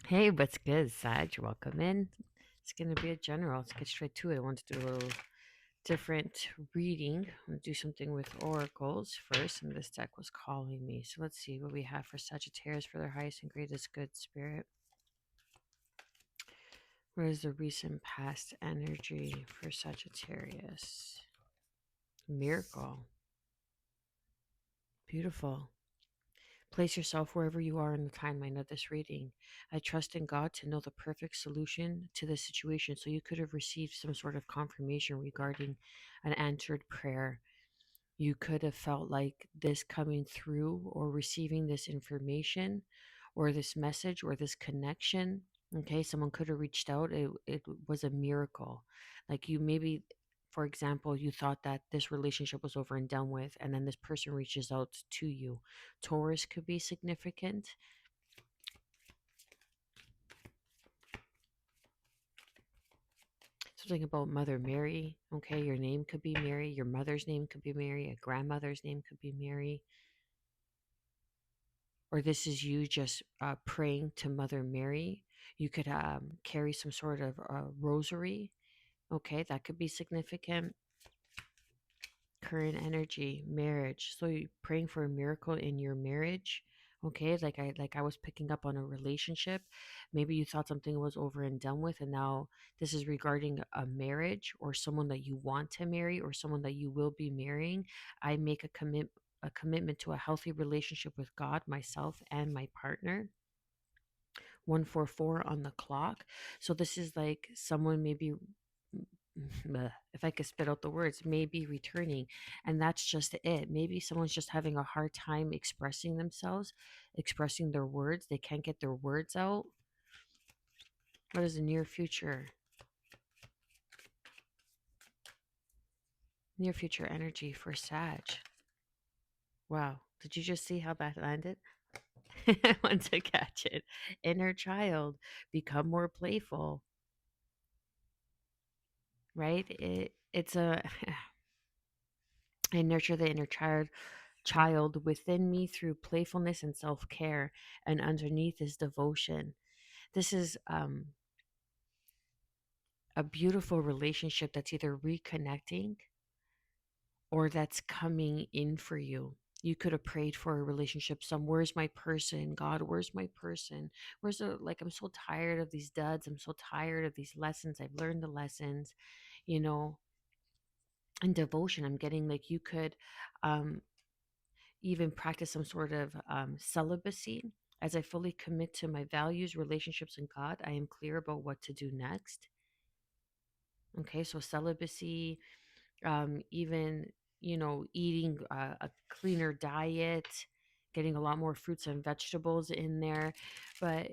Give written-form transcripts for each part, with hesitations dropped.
Hey, what's good, Sag? Welcome in. It's going to be a general. Let's get straight to it. I want to do a little different reading. I'm going to do something with oracles first, and this deck was calling me. So let's see what we have for Sagittarius for their highest and greatest good spirit. What is the recent past energy for Sagittarius? Miracle. Beautiful. Place yourself wherever you are in the timeline of this reading. I trust in God to know the perfect solution to this situation. So you could have received some sort of confirmation regarding an answered prayer. You could have felt like this coming through or receiving this information or this message or this connection. Okay, someone could have reached out. It was a miracle. Like you maybe, for example, you thought that this relationship was over and done with, and then this person reaches out to you. Taurus could be significant. Something about Mother Mary. Okay, your name could be Mary. Your mother's name could be Mary. A grandmother's name could be Mary. Or this is you just praying to Mother Mary. You could carry some sort of rosary. Okay, that could be significant. Current energy, marriage. So you're praying for a miracle in your marriage. Okay, like I was picking up on a relationship. Maybe you thought something was over and done with, and now this is regarding a marriage or someone that you want to marry or someone that you will be marrying. I make a commitment to a healthy relationship with God, myself, and my partner. 144 on the clock. So this is like someone maybe if I could spit out the words, maybe returning. And that's just it. Maybe someone's just having a hard time expressing themselves, expressing their words. They can't get their words out. What is the near future? Near future energy for Sag. Wow. Did you just see how that landed? I want to catch it. Inner child, become more playful, right? It's a I nurture the inner child within me through playfulness and self-care, and underneath is devotion. This is a beautiful relationship that's either reconnecting or that's coming in for you. You could have prayed for a relationship. Where's my person? God, where's my person? Where's the, like, I'm so tired of these duds. I'm so tired of these lessons. I've learned the lessons, you know, and devotion. I'm getting like you could, um, even practice some sort of celibacy. As I fully commit to my values, relationships, and God, I am clear about what to do next. Okay, so celibacy, even, eating a cleaner diet, getting a lot more fruits and vegetables in there. But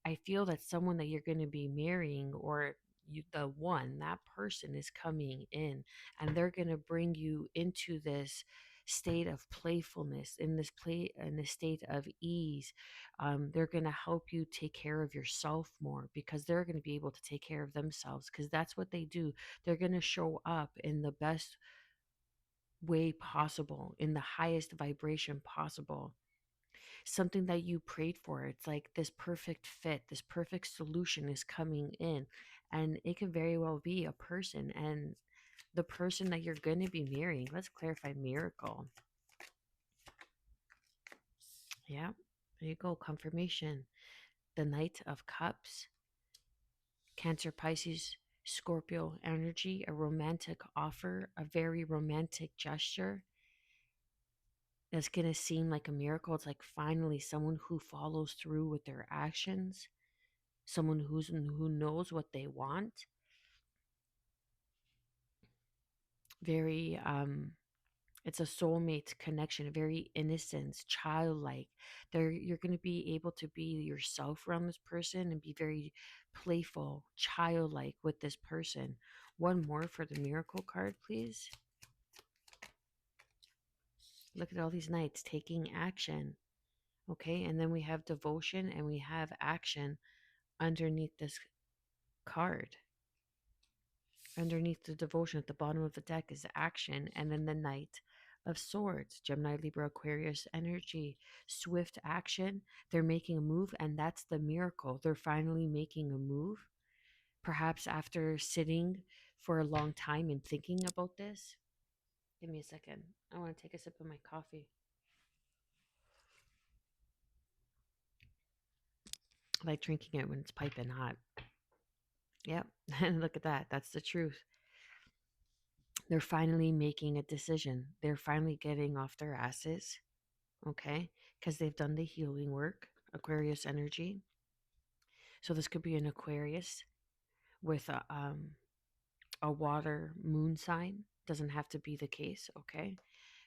I feel that someone that you're going to be marrying or that person is coming in and they're going to bring you into this state of playfulness, in this state of ease. They're going to help you take care of yourself more because they're going to be able to take care of themselves because that's what they do. They're going to show up in the best way possible, in the highest vibration possible, something that you prayed for. It's like this perfect fit, this perfect solution is coming in. And it could very well be a person. And the person that you're going to be marrying, let's clarify miracle. Yeah, there you go. Confirmation. The Knight of Cups, Cancer, Pisces, Scorpio energy, a romantic offer, a very romantic gesture that's going to seem like a miracle. It's like finally someone who follows through with their actions, someone who knows what they want. Very it's a soulmate connection, very innocent, childlike. There you're going to be able to be yourself around this person and be very playful, childlike with this person. One more for the miracle card, please. Look at all these knights taking action. Okay, and then we have devotion and we have action underneath this card. Underneath the devotion at the bottom of the deck is action, and then the knight. of Swords, Gemini, Libra, Aquarius energy, swift action. They're making a move, and that's the miracle. They're finally making a move. Perhaps after sitting for a long time and thinking about this. Give me a second. I want to take a sip of my coffee. I like drinking it when it's piping hot. Yep. And look at that. That's the truth. They're finally making a decision. They're finally getting off their asses, okay? Because they've done the healing work, Aquarius energy. So this could be an Aquarius with a water moon sign. Doesn't have to be the case, okay?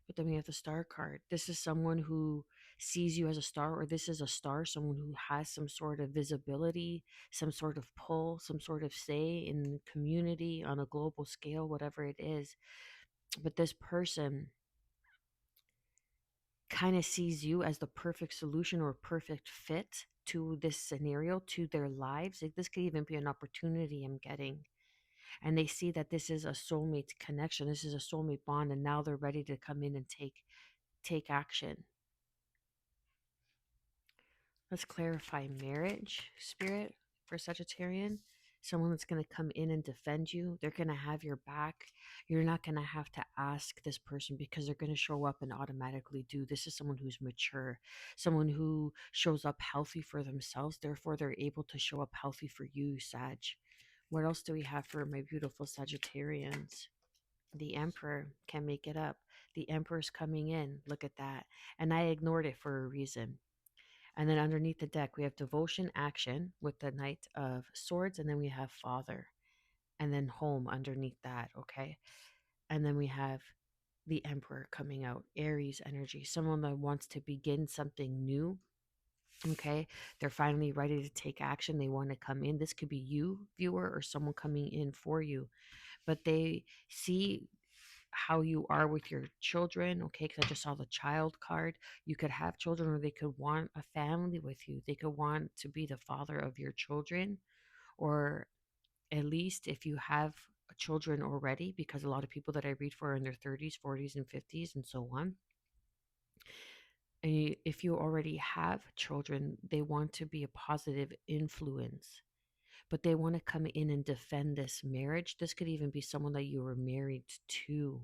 But then we have the star card. This is someone who sees you as a star, or this is a star, someone who has some sort of visibility, some sort of pull, some sort of say in community on a global scale, whatever it is. But this person kind of sees you as the perfect solution or perfect fit to this scenario, to their lives. Like, this could even be an opportunity I'm getting. And they see that this is a soulmate connection, this is a soulmate bond, and now they're ready to come in and take action. Let's clarify marriage, spirit, for Sagittarian. Someone that's going to come in and defend you. They're going to have your back. You're not going to have to ask this person because they're going to show up and automatically do. This is someone who's mature, someone who shows up healthy for themselves. Therefore, they're able to show up healthy for you, Sag. What else do we have for my beautiful Sagittarians? The Emperor, can't make it up. The Emperor's coming in. Look at that. And I ignored it for a reason. And then underneath the deck, we have devotion, action with the Knight of Swords. And then we have Father. And then home underneath that. Okay. And then we have the Emperor coming out, Aries energy, someone that wants to begin something new. Okay. They're finally ready to take action. They want to come in. This could be you, viewer, or someone coming in for you. But they see how you are with your children, okay? Because I just saw the child card. You could have children, or they could want a family with you. They could want to be the father of your children, or at least if you have children already, because a lot of people that I read for are in their 30s, 40s, and 50s, and so on. And if you already have children, they want to be a positive influence, but they want to come in and defend this marriage. This could even be someone that you were married to,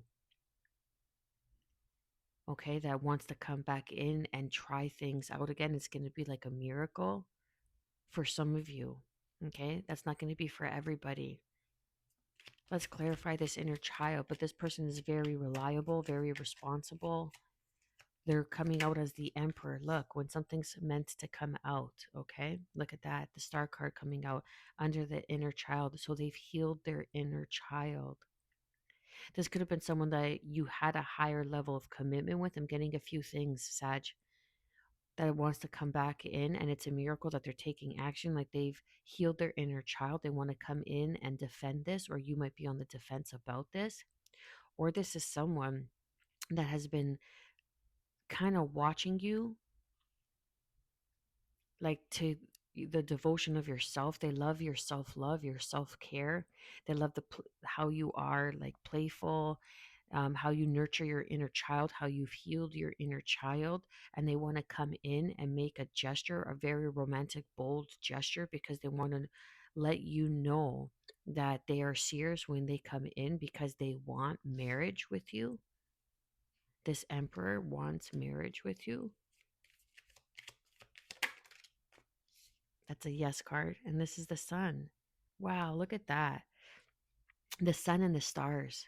okay, that wants to come back in and try things out again. It's going to be like a miracle for some of you, okay? That's not going to be for everybody. Let's clarify this inner child, but this person is very reliable, very responsible. They're coming out as the Emperor. Look, when something's meant to come out, okay? Look at that, the star card coming out under the inner child. So they've healed their inner child. This could have been someone that you had a higher level of commitment with. I'm getting a few things, Sag, that wants to come back in, and it's a miracle that they're taking action. Like, they've healed their inner child. They want to come in and defend this, or you might be on the defense about this. Or this is someone that has been kind of watching you, like, to the devotion of yourself. They love your self-love, your self-care. They love how you are, like, playful, how you nurture your inner child, how you've healed your inner child. And they want to come in and make a gesture, a very romantic, bold gesture, because they want to let you know that they are serious when they come in, because they want marriage with you. This Emperor wants marriage with you. That's a yes card. And this is the Sun. Wow, look at that. The sun and the stars.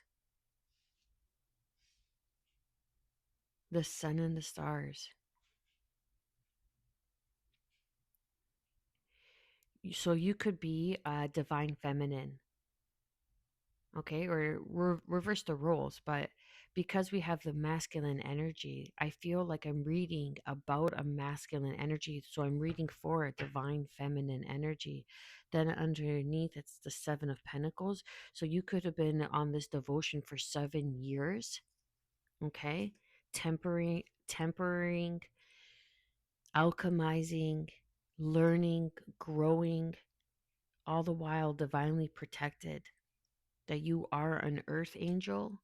The sun and the stars. So you could be a divine feminine, okay, or reverse the roles. But because we have the masculine energy, I feel like I'm reading about a masculine energy. So I'm reading for a divine feminine energy. Then underneath, it's the Seven of Pentacles. So you could have been on this devotion for 7 years, okay? Tempering, alchemizing, learning, growing, all the while divinely protected. That you are an earth angel,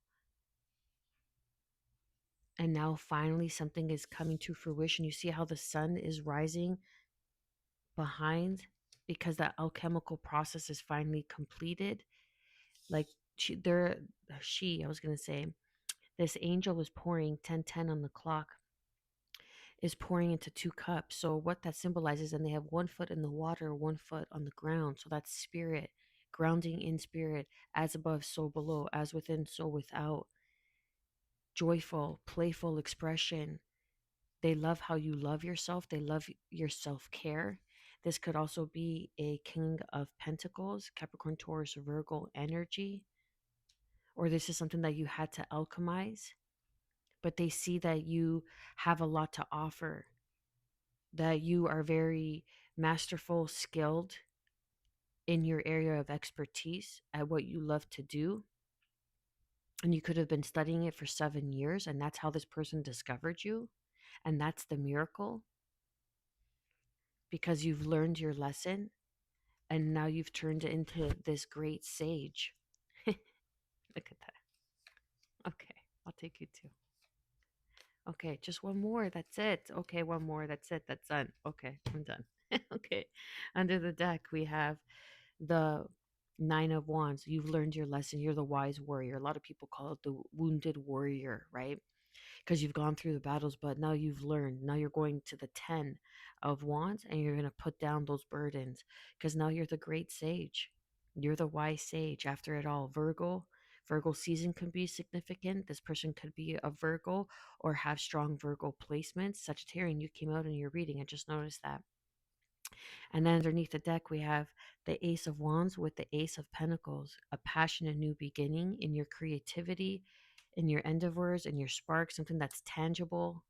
And now finally something is coming to fruition. You see how the sun is rising behind because that alchemical process is finally completed. Like I was going to say, this angel is pouring 10:10 on the clock, is pouring into two cups. So what that symbolizes, and they have one foot in the water, one foot on the ground. So that's spirit, grounding in spirit, as above, so below, as within, so without. Joyful, playful expression. They love how you love yourself. They love your self care. This could also be a King of Pentacles, Capricorn, Taurus, Virgo energy, or this is something that you had to alchemize, but they see that you have a lot to offer, that you are very masterful, skilled in your area of expertise at what you love to do. And you could have been studying it for 7 years, and that's how this person discovered you. And that's the miracle because you've learned your lesson and now you've turned it into this great sage. Look at that. Okay, I'll take you too. Okay, just one more. That's it. Okay, one more. That's it. That's done. Okay, I'm done. Okay. Under the deck, we have the Nine of Wands. You've learned your lesson. You're the wise warrior. A lot of people call it the wounded warrior, right? Because you've gone through the battles, but now you've learned. Now you're going to the 10 of Wands and you're going to put down those burdens because now you're the great sage. You're the wise sage. After it all, Virgo season can be significant. This person could be a Virgo or have strong Virgo placements. Sagittarian, you came out in your reading. I just noticed that. And then underneath the deck, we have the Ace of Wands with the Ace of Pentacles, a passionate new beginning in your creativity, in your endeavors, in your spark, something that's tangible.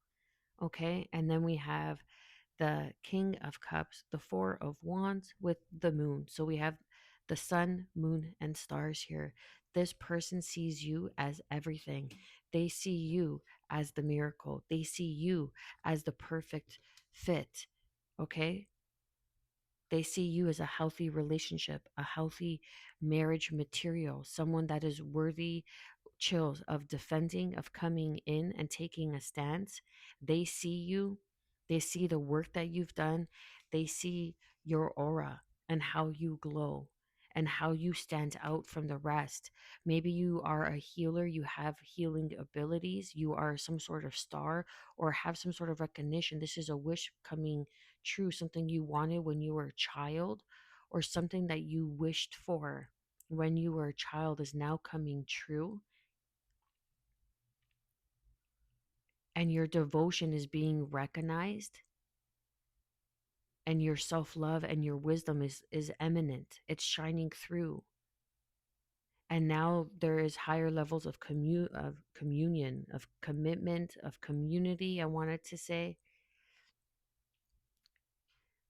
Okay. And then we have the King of Cups, the Four of Wands with the Moon. So we have the sun, moon, and stars here. This person sees you as everything. They see you as the miracle. They see you as the perfect fit. Okay. They see you as a healthy relationship, a healthy marriage material, someone that is worthy, chills, of defending, of coming in and taking a stance. They see you, they see the work that you've done, they see your aura and how you glow and how you stand out from the rest. Maybe you are a healer, you have healing abilities, you are some sort of star or have some sort of recognition. This is a wish coming true, something you wanted when you were a child or something that you wished for when you were a child is now coming true, and your devotion is being recognized, and your self-love and your wisdom is eminent, it's shining through. And now there is higher levels of communion, of commitment, of community, I wanted to say.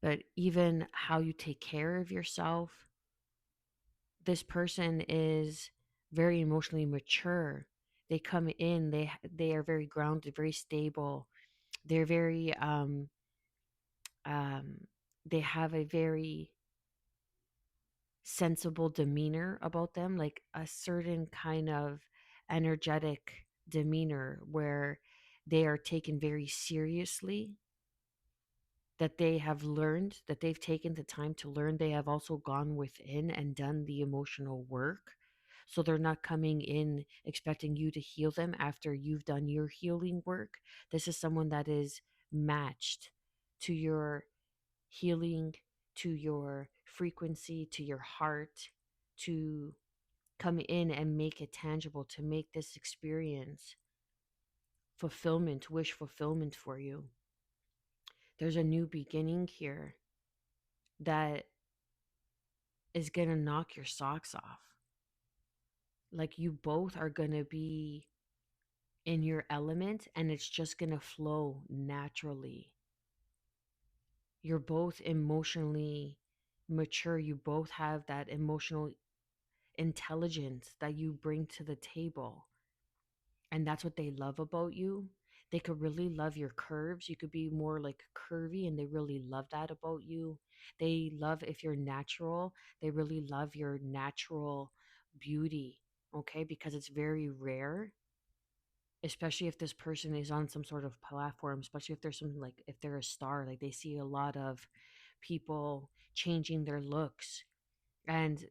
But even how you take care of yourself, this person is very emotionally mature. They come in, they are very grounded, very stable. They're very um they have a very sensible demeanor about them, like a certain kind of energetic demeanor where they are taken very seriously, that they have learned, that they've taken the time to learn. They have also gone within and done the emotional work. So they're not coming in expecting you to heal them after you've done your healing work. This is someone that is matched to your healing, to your frequency, to your heart, to come in and make it tangible, to make this experience fulfillment, wish fulfillment for you. There's a new beginning here that is going to knock your socks off. Like you both are going to be in your element and it's just going to flow naturally. You're both emotionally mature. You both have that emotional intelligence that you bring to the table. And that's what they love about you. They could really love your curves. You could be more like curvy and they really love that about you. They love if you're natural. They really love your natural beauty, okay? Because it's very rare. especially if this person is on some sort of platform, especially if there's something like if they're a star, like they see a lot of people changing their looks and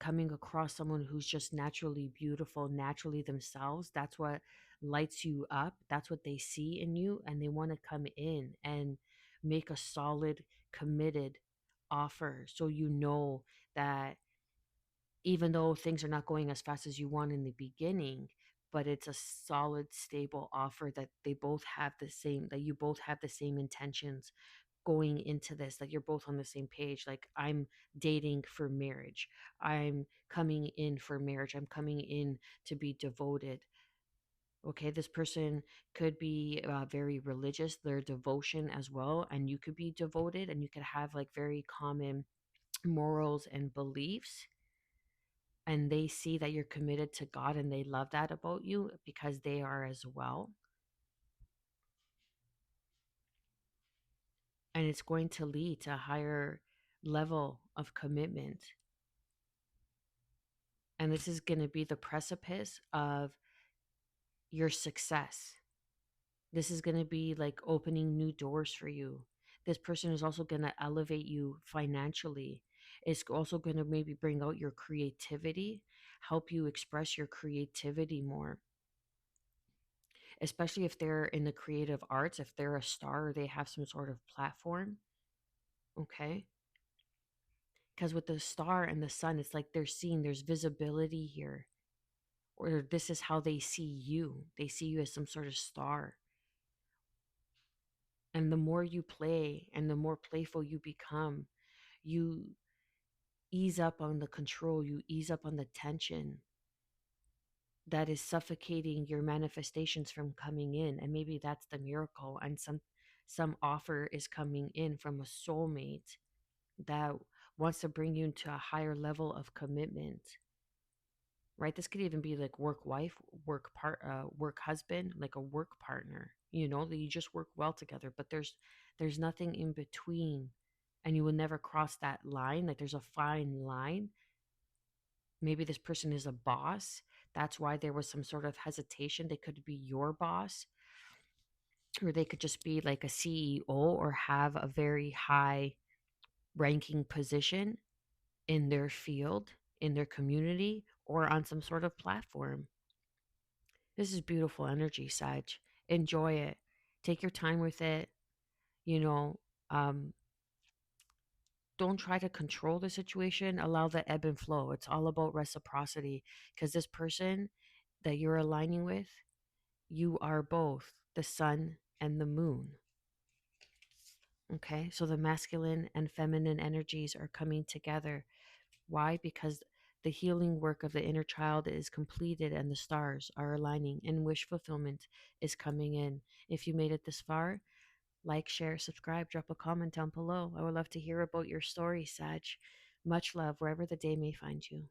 coming across someone who's just naturally beautiful, naturally themselves. That's what lights you up. That's what they see in you. And they want to come in and make a solid, committed offer. So you know that even though things are not going as fast as you want in the beginning, but it's a solid, stable offer that they both have the same, that you both have the same intentions going into this, that you're both on the same page. Like, I'm dating for marriage. I'm coming in for marriage. I'm coming in to be devoted. Okay, this person could be very religious, their devotion as well, and you could be devoted and you could have like very common morals and beliefs, and they see that you're committed to God and they love that about you because they are as well. And it's going to lead to a higher level of commitment. And this is going to be the precipice of your success. This is going to be like opening new doors for you. This person is also going to elevate you financially. It's also going to maybe bring out your creativity, help you express your creativity more, especially if they're in the creative arts, if they're a star or they have some sort of platform. Okay. Because with the star and the sun, it's like they're seeing there's visibility here, or this is how they see you. They see you as some sort of star. And the more you play and the more playful you become, you ease up on the control, you ease up on the tension that is suffocating your manifestations from coming in. And maybe that's the miracle. And some offer is coming in from a soulmate that wants to bring you into a higher level of commitment, right? This could even be like work wife, work husband, like a work partner, that you just work well together, but there's nothing in between, and you will never cross that line. Like, there's a fine line. Maybe this person is a boss. That's why there was some sort of hesitation. They could be your boss, or they could just be like a CEO or have a very high ranking position in their field, in their community, or on some sort of platform. This is beautiful energy, Sag. Enjoy it. Take your time with it. You know, um, don't try to control the situation. Allow the ebb and flow. It's all about reciprocity, because this person that you're aligning with, you are both the sun and the moon. Okay, so the masculine and feminine energies are coming together. Why? Because the healing work of the inner child is completed and the stars are aligning and wish fulfillment is coming in. If you made it this far, like, share, subscribe, drop a comment down below. I would love to hear about your story, Sag. Much love wherever the day may find you.